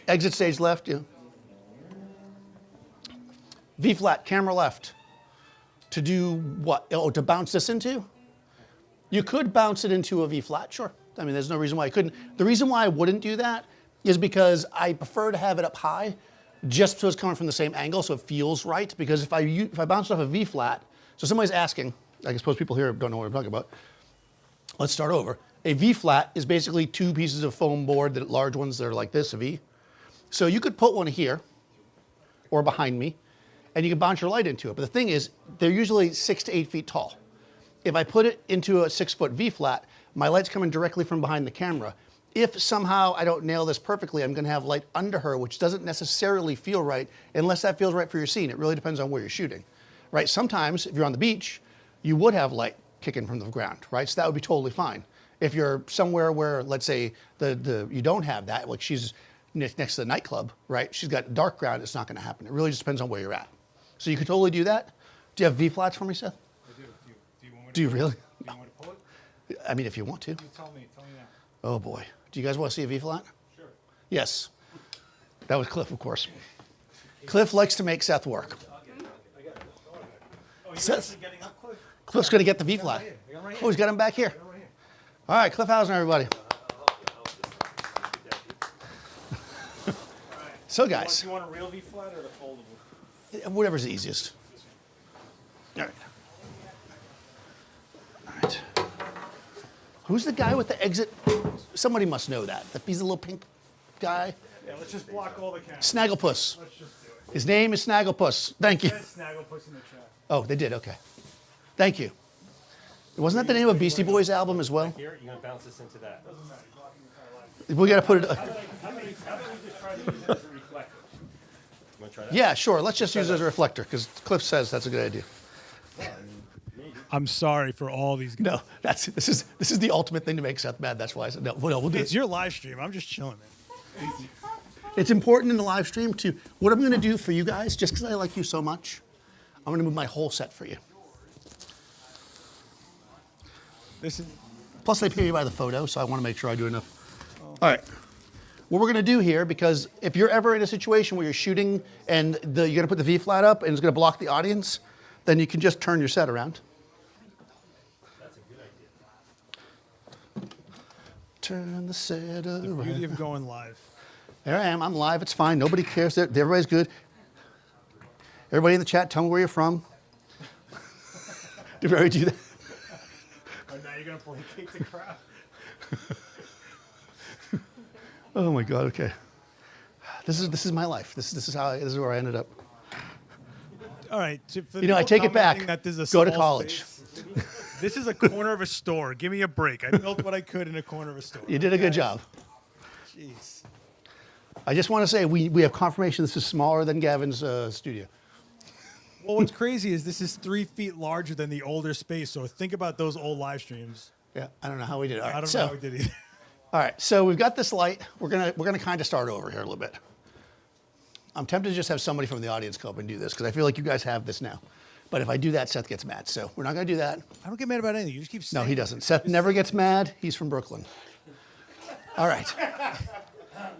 Exit stage left, yeah. V-flat, camera left. To do what? Oh, to bounce this into? You could bounce it into a V-flat, sure. I mean, there's no reason why I couldn't. The reason why I wouldn't do that is because I prefer to have it up high just so it's coming from the same angle so it feels right. Because if I bounce it off a V-flat, so somebody's asking, I suppose people here don't know what I'm talking about. Let's start over. A V-flat is basically 2 pieces of foam board, that large ones that are like this, a V. So you could put one here or behind me, and you can bounce your light into it. But the thing is, they're usually 6 to 8 feet tall. If I put it into a 6-foot V-flat, my light's coming directly from behind the camera. If somehow I don't nail this perfectly, I'm going to have light under her, which doesn't necessarily feel right unless that feels right for your scene. It really depends on where you're shooting, right? Sometimes, if you're on the beach, you would have light kicking from the ground, right? So that would be totally fine. If you're somewhere where, let's say, you don't have that, like she's next to the nightclub, right? She's got dark ground, it's not going to happen. It really just depends on where you're at. So you could totally do that. Do you have V-flats for me, Seth? I do. Do you want me to Do you really? Do you want to pull it? I mean, if you want to. You tell me now. Oh boy. Do you guys want to see a V-flat? Sure. Yes. That was Cliff, of course. Cliff likes to make Seth work. Oh, you're Seth- actually getting up close? Cliff's going to get the V-flat. Oh, he's got him back here. All right, Cliff Hausen, everybody. So guys, Do you want a real V-flat or the foldable? whatever's the easiest. All right. All right. Who's the guy with the exit? Somebody must know that. He's the little pink guy. Yeah, let's just block all the cameras. Snagglepuss. Let's just do it. His name is Snagglepuss. Thank you. Let's Snagglepuss in the chat. Oh, they did, okay. Thank you. Wasn't that the name of Beastie Boys album as well? Here, you're gonna bounce this into that. We got to put it. How about we just try to use it as a reflector? You wanna try that? Yeah, sure. Let's just use it as a reflector because Cliff says that's a good idea. I'm sorry for all these guys. No, this is the ultimate thing to make Seth mad. That's why I said no. We'll do It's it. your live stream. I'm just chilling, man. It's important in the live stream to what I'm going to do for you guys, just because I like you so much. I'm going to move my whole set for you. This is Plus, they pay me by the photo, so I want to make sure I do enough. All right. What we're going to do here, because if you're ever in a situation where you're shooting and you're going to put the V flat up and it's going to block the audience, then you can just turn your set around. That's a good idea. Turn the set around. beauty of going live. There I am. I'm live. It's fine. Nobody cares. Everybody's good. Everybody in the chat, tell me where you're from. Did we already do that? Oh, now you're gonna placate the crowd. Oh my God. Okay. This is my life. This is where I ended up. All right. So for You know, I people take it back. commenting that this is a Go to small college. space, this is a corner of a store. Give me a break. I built what I could in a corner of a store. You did a good job. Jeez. I just want to say we have confirmation this is smaller than Gavin's studio. Well, what's crazy is this is 3 feet larger than the older space. So think about those old live streams. Yeah, I don't know how we did it. All right, I don't so, know how we did either. All right, so we've got this light. We're gonna kind of start over here a little bit. I'm tempted to just have somebody from the audience come up and do this because I feel like you guys have this now. But if I do that, Seth gets mad. So we're not gonna do that. I don't get mad about anything. You just keep saying No, he doesn't. Seth never gets mad. He's from Brooklyn. All right.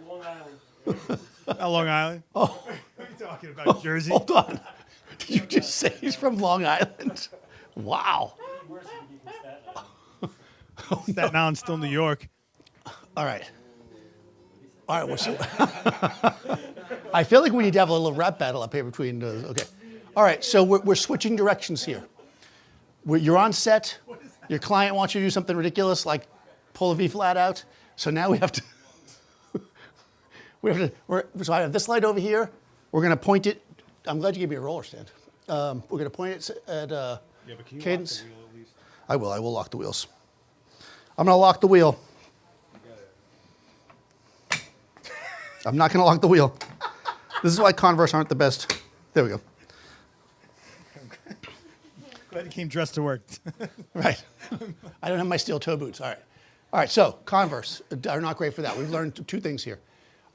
Long Island. Long Island. Oh, What are you talking about? Jersey? hold on. Did you just say he's from Long Island? Wow. Worse if you can Staten Island. Staten Island, still New York. All right. All right. Well, so I feel like we need to have a little rap battle up here between. Okay. All right. So we're switching directions here. You're on set. Your client wants you to do something ridiculous like pull a V flat out. So now we have to. So I have this light over here. We're going to point it. I'm glad you gave me a roller stand. We're going to point it at Yeah, but can you cadence. lock the wheel at least? I will. I will lock the wheels. I'm going to lock the wheel. I'm not going to lock the wheel. This is why Converse aren't the best. There we go. Glad you came dressed to work. Right. I don't have my steel toe boots. All right. All right. So Converse are not great for that. We've learned two things here.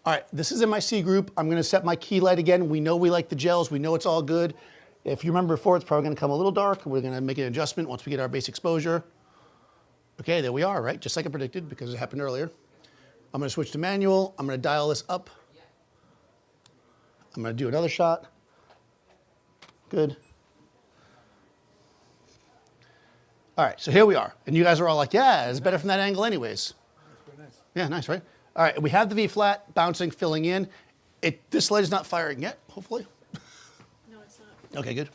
All right. This is in my C group. I'm going to set my key light again. We know we like the gels. We know it's all good. If you remember before, it's probably going to come a little dark. We're going to make an adjustment once we get our base exposure. Okay, there we are, right? Just like I predicted because it happened earlier. I'm going to switch to manual. I'm going to dial this up. I'm going to do another shot. Good. All right, so here we are. And you guys are all like, yeah, it's better from that angle anyways. That's pretty nice. Yeah, nice, right? All right, we have the V flat bouncing, filling in. This light is not firing yet, hopefully. No, it's not. Okay, good.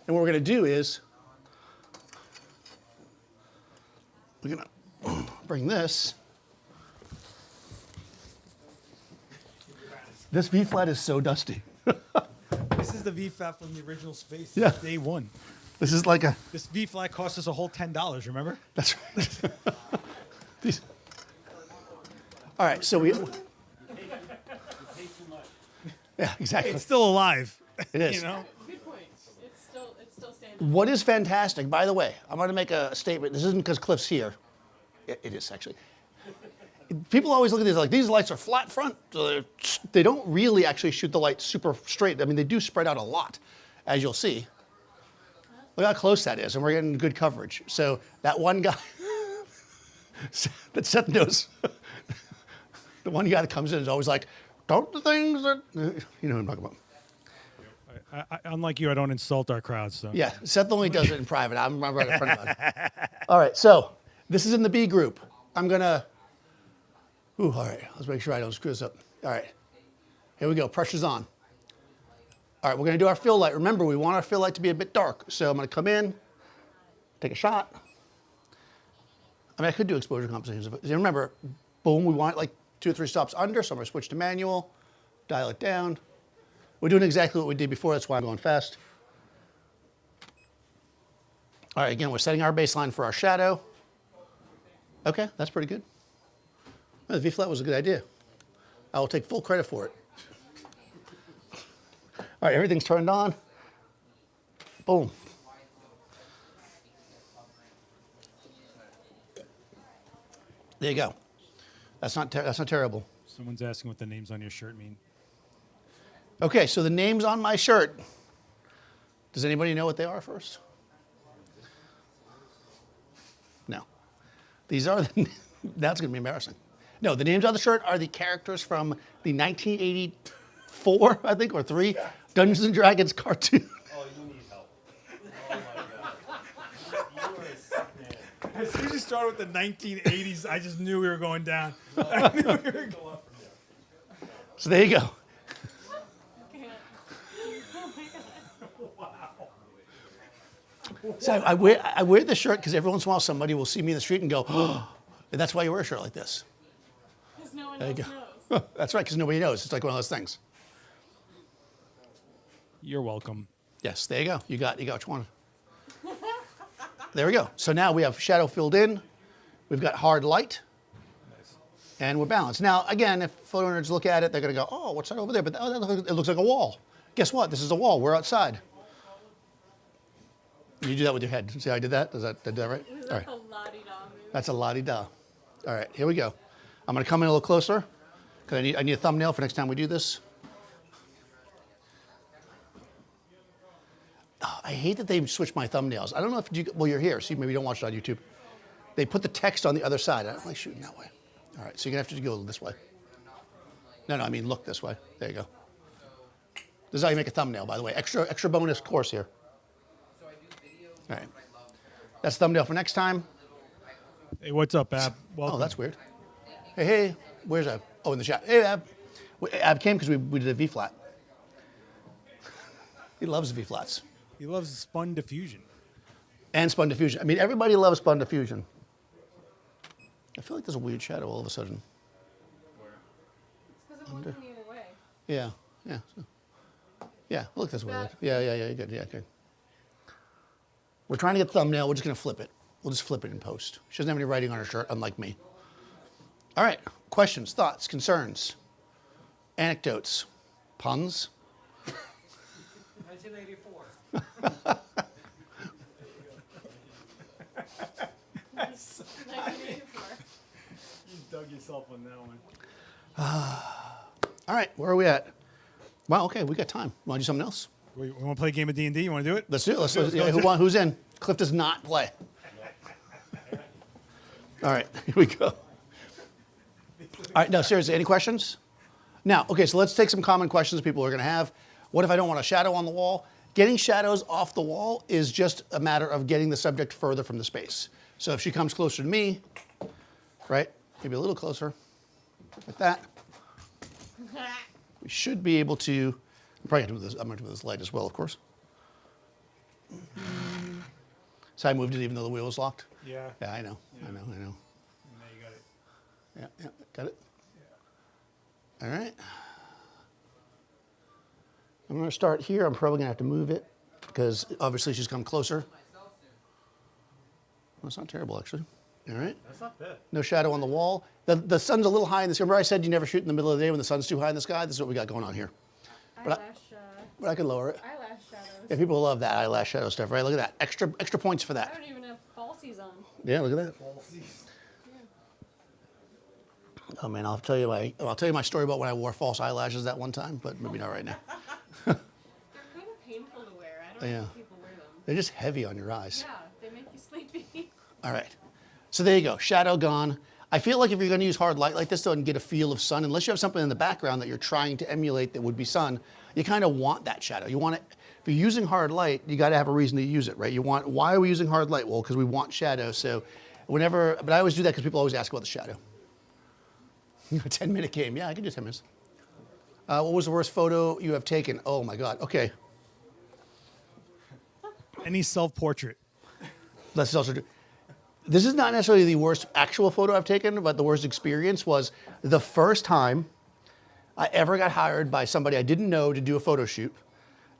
And what we're going to do is we're going to bring this. This V flat is so dusty. This is the V-Flat from the original space. Yeah. Day one. This is like a. This V-Flat cost us a whole $10, remember? That's right. These. All right, so we. You pay too much. Yeah, exactly. It's still alive. It is. You know? Good point. It's still standing. What is fantastic, by the way, I'm going to make a statement. This isn't because Cliff's here. It is actually. People always look at these like these lights are flat front. So they don't really actually shoot the light super straight. I mean, they do spread out a lot, as you'll see. Look how close that is, and we're getting good coverage. So that one guy that Seth knows, the one guy that comes in is always like, "Don't the things that you know what I'm talking about." Unlike you, I don't insult our crowds. So. Yeah, Seth only does it in private. I'm right in front of him. All right, so this is in the B group. I'm gonna. Ooh, all right, let's make sure I don't screw this up. All right, here we go, pressure's on. All right, we're gonna do our fill light. Remember, we want our fill light to be a bit dark. So I'm gonna come in, take a shot. I mean, I could do exposure compensations. But remember, boom, we want it like 2 or 3 stops under, so I'm gonna switch to manual, dial it down. We're doing exactly what we did before, that's why I'm going fast. All right, again, we're setting our baseline for our shadow. Okay, that's pretty good. Oh, the V-flat was a good idea. I will take full credit for it. All right, everything's turned on. Boom. There you go. That's not terrible. Someone's asking what the names on your shirt mean. Okay, so the names on my shirt. Does anybody know what they are first? No. These are the, that's going to be embarrassing. No, the names on the shirt are the characters from the 1984, I think, or 3 Dungeons and Dragons cartoon. Oh, you need help. Oh my God. You are a sick man. As soon as you started with the 1980s, I just knew we were going down. I knew we were going. So there you go. Can't. Oh my God. So I wear this shirt because every once in a while somebody will see me in the street and go, oh, and that's why you wear a shirt like this. Because no one There else you go. knows. That's right, because nobody knows. It's like one of those things. You're welcome. Yes, there you go. You got what you wanted. There we go. So now we have shadow filled in. We've got hard light. And we're balanced. Now, again, if photo nerds look at it, they're going to go, oh, what's that over there? But oh, it looks like a wall. Guess what? This is a wall. We're outside. You do that with your head. See how I did that? Did that right? It was All like right. a la-di-da move. That's a la-di-da. All right, here we go. I'm going to come in a little closer because I need a thumbnail for next time we do this. Oh, I hate that they switched my thumbnails. I don't know if well, you're here, so maybe you don't watch it on YouTube. They put the text on the other side. I don't like shooting that way. All right, so you're going to have to go this way. No, I mean look this way. There you go. This is how you make a thumbnail, by the way. Extra bonus course here. All right. That's the thumbnail for next time. Hey, what's up, Ab? Welcome. Oh, that's weird. Hey, where's Ab? Oh, in the chat. Hey, Ab. Ab came because we did a V-flat. He loves V-flats. He loves spun diffusion. And spun diffusion. I mean, everybody loves spun diffusion. I feel like there's a weird shadow all of a sudden. It's because it won't come either way. Yeah. Yeah, look this way. that- Yeah, you're good. Yeah, good. We're trying to get the thumbnail. We're just going to flip it. We'll just flip it in post. She doesn't have any writing on her shirt, unlike me. All right. Questions, thoughts, concerns, anecdotes, puns. 1984. 1984. You dug yourself on that one. All right, where are we at? Well, okay, we got time. Want to do something else? We want to play a game of D&D? You want to do it? Let's do it. Let's yeah, who's in? Cliff does not play. All right, here we go. All right, no, seriously, any questions? Now, okay, so let's take some common questions people are going to have. What if I don't want a shadow on the wall? Getting shadows off the wall is just a matter of getting the subject further from the space. So if she comes closer to me, right, maybe a little closer, like that, we should be able to, I'm probably going to do this, I'm going to do this light as well, of course. So I moved it even though the wheel was locked? Yeah. Yeah, I know, Yeah. I know. Now you got it. Yeah, got it? All right. I'm going to start here. I'm probably going to have to move it because obviously she's come closer. Well, it's not terrible, actually. All right. That's not bad. No shadow on the wall. The sun's a little high in the sky. Remember I said you never shoot in the middle of the day when the sun's too high in the sky? This is what we got going on here. But I can lower it. Eyelash shadows. Yeah, people love that eyelash shadow stuff, right? Look at that. Extra points for I that. don't even have falsies on. Yeah, look at that. Oh man, I'll tell you my story about when I wore false eyelashes that one time, but maybe not right now. They're kind of painful to wear. I don't know Yeah. if people wear them. They're just heavy on your eyes. Yeah, they make you sleepy. All right. So there you go. Shadow gone. I feel like if you're going to use hard light like this though and get a feel of sun, unless you have something in the background that you're trying to emulate that would be sun, you kind of want that shadow. You want it. If you're using hard light, you got to have a reason to use it, right? Why are we using hard light? Well, because we want shadow. So but I always do that because people always ask about the shadow. A 10-minute game. Yeah, I can do 10 minutes. What was the worst photo you have taken? Oh my God. Okay. Any self-portrait. Let's also do. This is not necessarily the worst actual photo I've taken, but the worst experience was the first time I ever got hired by somebody I didn't know to do a photo shoot.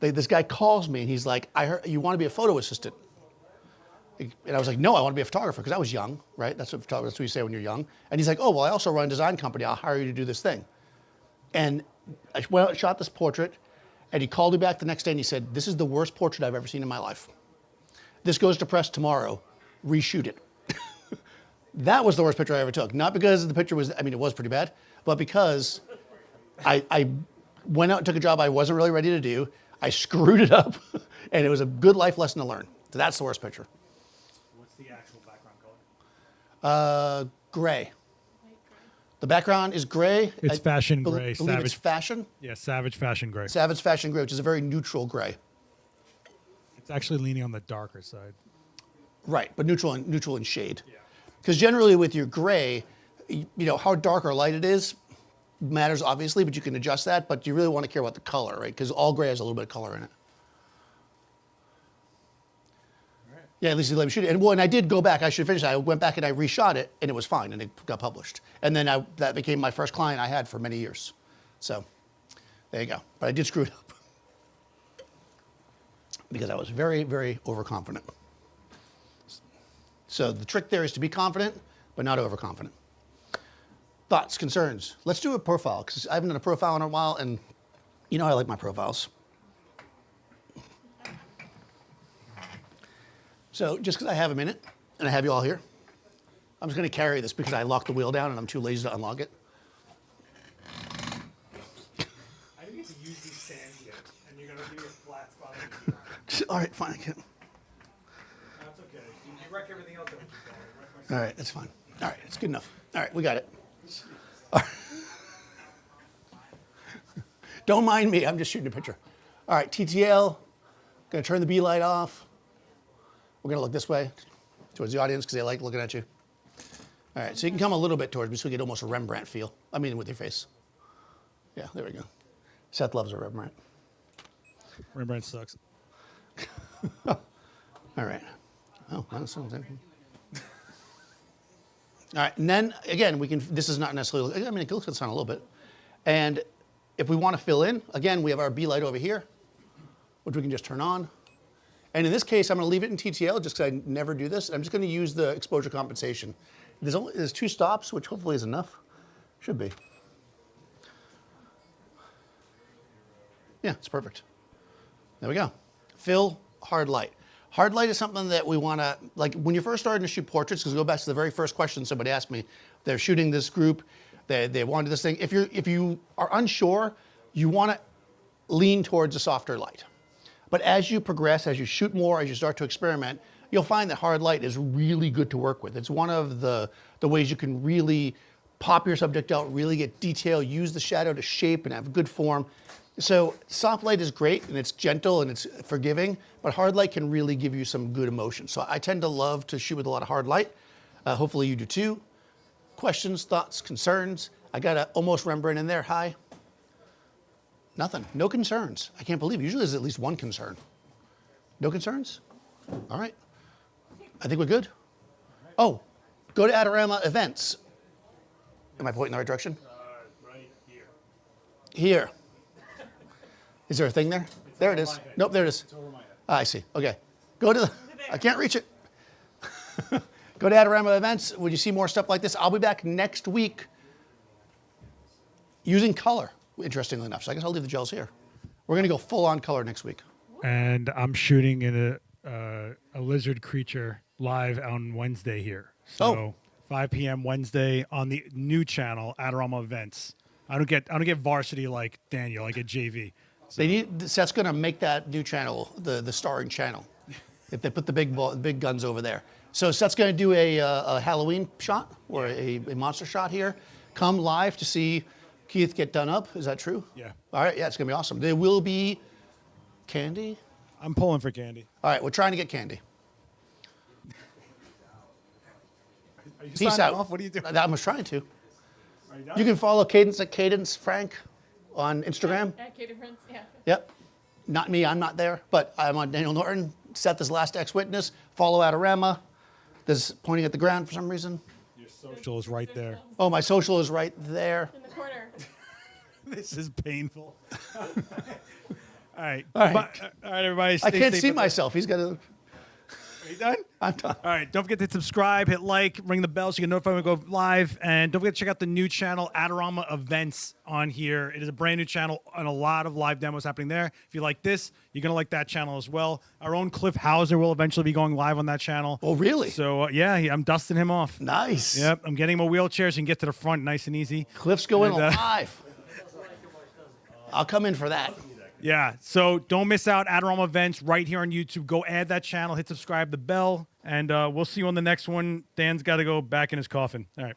This guy calls me and he's like, I heard you want to be a photo assistant. And I was like, no, I want to be a photographer because I was young, right? That's what you say when you're young. And he's like, oh, well, I also run a design company. I'll hire you to do this thing. And I went out and shot this portrait, and he called me back the next day and he said, this is the worst portrait I've ever seen in my life. This goes to press tomorrow. Reshoot it. That was the worst picture I ever took. Not because the picture was, I mean, it was pretty bad, but because I went out and took a job I wasn't really ready to do. I screwed it up, and it was a good life lesson to learn. So that's the worst picture. What's the actual background color? Gray. The background is gray. It's fashion believe gray. It's Savage. fashion. Yeah, Savage Fashion Gray. Savage fashion gray, which is a very neutral gray. It's actually leaning on the darker side. Right, but neutral in shade. Because generally with your gray, you know, how dark or light it is matters obviously, but you can adjust that, but you really want to care about the color, right? Because all gray has a little bit of color in it. Right. Yeah, at least you let me shoot it. And I did go back, I should finish it. I went back and I reshot it, and it was fine, and it got published. And then that became my first client I had for many years. So, there you go. But I did screw it up. Because I was very, very overconfident. So the trick there is to be confident, but not overconfident. Thoughts, concerns? Let's do a profile, because I haven't done a profile in a while, and you know I like my profiles. So just because I have a minute, and I have you all here, I'm just going to carry this because I locked the wheel down and I'm too lazy to unlock it. I didn't get to use these stands yet, and you're going to do a flat spot. All right, fine. I can't. That's okay. You wreck everything else. All right, that's fine. All right, it's good enough. All right, we got it. Don't mind me, I'm just shooting a picture. All right, TTL, gonna turn the B light off. We're gonna look this way towards the audience because they like looking at you. All right, so you can come a little bit towards me so we get almost a Rembrandt feel. I mean, with your face. Yeah, there we go. Seth loves a Rembrandt. Rembrandt sucks. All right. Oh, that's something. All right, and then again, this is not necessarily, I mean, it looks at the sun a little bit. And if we want to fill in, again, we have our B light over here, which we can just turn on. And in this case, I'm going to leave it in TTL just because I never do this. I'm just going to use the exposure compensation. There's 2 stops, which hopefully is enough. Should be. Yeah, it's perfect. There we go. Fill, hard light. Hard light is something that we want to, like when you're first starting to shoot portraits, because go back to the very first question somebody asked me, they're shooting this group, they wanted this thing. If you are unsure, you want to lean towards a softer light. But as you progress, as you shoot more, as you start to experiment, you'll find that hard light is really good to work with. It's one of the ways you can really pop your subject out, really get detail, use the shadow to shape and have good form. So soft light is great and it's gentle and it's forgiving, but hard light can really give you some good emotion. So I tend to love to shoot with a lot of hard light. Hopefully you do too. Questions, thoughts, concerns? I got a almost Rembrandt in there. Hi. Nothing. No concerns. I can't believe it. Usually there's at least one concern. No concerns? All right. I think we're good. Oh, go to Adorama events. Am I pointing in the right direction? Right here. Here. Is there a thing there? There it is. head. Nope, there it is. It's over my head. Ah, I see. Okay. Go to the, I can't reach it. Go to Adorama events. Would you see more stuff like this? I'll be back next week using color, interestingly enough. So I guess I'll leave the gels here. We're going to go full on color next week. And I'm shooting in a lizard creature live on Wednesday here. So 5 p.m. Wednesday on the new channel, Adorama Events. I don't get varsity like Daniel. I get JV. Seth's going to make that new channel the starring channel. If they put the big guns over there. So Seth's going to do a Halloween shot or a monster shot here. Come live to see Keith get done up. Is that true? Yeah. All right. Yeah, it's going to be awesome. There will be candy. I'm pulling for candy. All right, we're trying to get candy. Are you Peace signing out. off? What are you doing? I was trying to. Are you done? You can follow Cadence at Cadence Frank on Instagram. Yeah, Katie Prince, yeah. Yep. Not me, I'm not there, but I'm on Daniel Norton. Seth is Last Ex-Witness. Follow Adorama. There's pointing at the ground for some reason. Your social is right there. Oh, my social is right there. In the corner. This is painful. All right. All right. All right, everybody. I stay can't safe see out there. myself. He's got to. you done? I'm done. All right, don't forget to subscribe, hit like, ring the bell so you get notified when we go live, and don't forget to check out the new channel, Adorama Events, on here. It is a brand new channel and a lot of live demos happening there. If you like this, you're going to like that channel as well. Our own Cliff Hauser will eventually be going live on that channel. Oh, really? So, yeah, I'm dusting him off. Nice. Yep, I'm getting him a wheelchair so he can get to the front nice and easy. Cliff's going And, live. I'll come in for that. Yeah, so don't miss out. Adorama Events right here on YouTube. Go add that channel, hit subscribe, the bell, and we'll see you on the next one. Dan's got to go back in his coffin. All right.